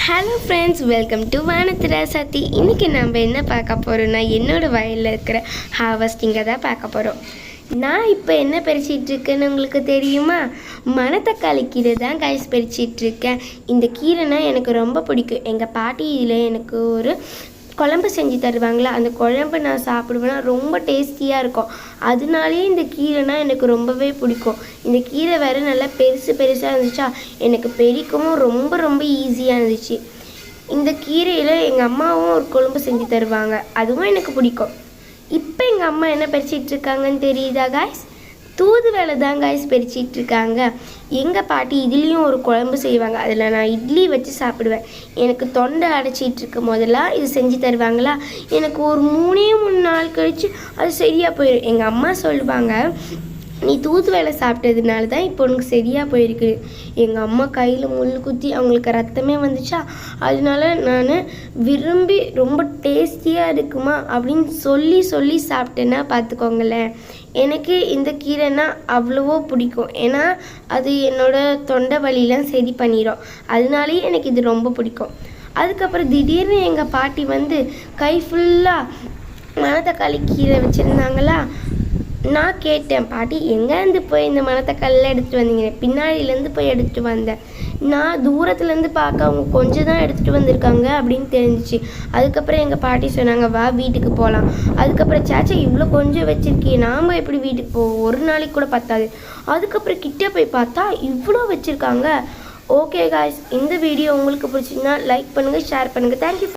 Hello friends, welcome to வானத்திரா சத்தி. இன்றைக்கி நம்ம என்ன பார்க்க போகிறோம்னா, என்னோடய வயலில் இருக்கிற ஹார்வெஸ்டிங்கை தான் பார்க்க போகிறோம். நான் இப்போ என்ன பறிச்சிட்ருக்கேன்னு உங்களுக்கு தெரியுமா? மணத்தக்காளி கீரை தான் கைஸ் பறிச்சிட்ருக்கேன். இந்த கீரைனா எனக்கு ரொம்ப பிடிக்கும். எங்கள் பாட்டி இதில் எனக்கு ஒரு குழம்பு செஞ்சு தருவாங்களா, அந்த குழம்பு நான் சாப்பிடுவேன்னா ரொம்ப டேஸ்டியாக இருக்கும். அதனாலேயே இந்த கீரைனா எனக்கு ரொம்பவே பிடிக்கும். இந்த கீரை வேறு நல்லா பெருசு பெருசாக இருந்துச்சா, எனக்கு பெரிக்கவும் ரொம்ப ரொம்ப ஈஸியாக இருந்துச்சு. இந்த கீரையில் எங்கள் அம்மாவும் ஒரு குழம்பு செஞ்சு தருவாங்க, அதுவும் எனக்கு பிடிக்கும். இப்போ எங்கள் அம்மா என்ன பறிச்சிட்ருக்காங்கன்னு தெரியுதா காய்ஸ்? தூதுவளை தான் காய்ஸ் பறிச்சிட்ருக்காங்க. எங்கள் பாட்டி இதுலேயும் ஒரு குழம்பு செய்வாங்க, அதில் நான் இட்லி வச்சு சாப்பிடுவேன். எனக்கு தொண்டை அடைச்சிட்ருக்கும் போதெல்லாம் இது செஞ்சு தருவாங்களா, எனக்கு ஒரு 3 நாள் கழித்து அது சரியாக போயிடும். எங்கள் அம்மா சொல்லுவாங்க, நீ தூதுவளை சாப்பிட்டதுனால தான் இப்போ உனக்கு சரியாக போயிருக்கு. எங்கள் அம்மா கையில் முள் குத்தி அவங்களுக்கு ரத்தமே வந்துச்சா, அதனால நான் விரும்பி ரொம்ப டேஸ்டியாக இருக்குமா அப்படின்னு சொல்லி சாப்பிட்டேன்னா பார்த்துக்கோங்களேன். எனக்கு இந்த கீரைனா அவ்வளவோ பிடிக்கும். ஏன்னா அது என்னோடய தொண்டை வலியெலாம் சரி பண்ணிடும். அதனாலேயே எனக்கு இது ரொம்ப பிடிக்கும். அதுக்கப்புறம் திடீர்னு எங்கள் பாட்டி வந்து கை ஃபுல்லாக மணத்தக்காளி கீரை வச்சுருந்தாங்களா. நான் கேட்டேன், பாட்டி எங்கேருந்து போய் இந்த மணத்தக்காளிலாம் எடுத்துகிட்டு வந்தீங்க? பின்னாடியிலேருந்து போய் எடுத்துகிட்டு வந்தேன். நான் தூரத்துலேருந்து பார்க்க அவங்க கொஞ்சம் தான் எடுத்துகிட்டு வந்திருக்காங்க அப்படின்னு தெரிஞ்சிச்சு. அதுக்கப்புறம் எங்கள் பாட்டி சொன்னாங்க, வா வீட்டுக்கு போகலாம். அதுக்கப்புறம் சேச்சா இவ்வளோ கொஞ்சம் வச்சுருக்கே, நாம் எப்படி வீட்டுக்கு போவோம், ஒரு நாளைக்கு கூட பத்தாது. அதுக்கப்புறம் கிட்டே போய் பார்த்தா இவ்வளோ வச்சுருக்காங்க. ஓகே காய்ஸ், இந்த வீடியோ உங்களுக்கு பிடிச்சிங்கன்னா லைக் பண்ணுங்கள், ஷேர் பண்ணுங்கள். தேங்க்யூ.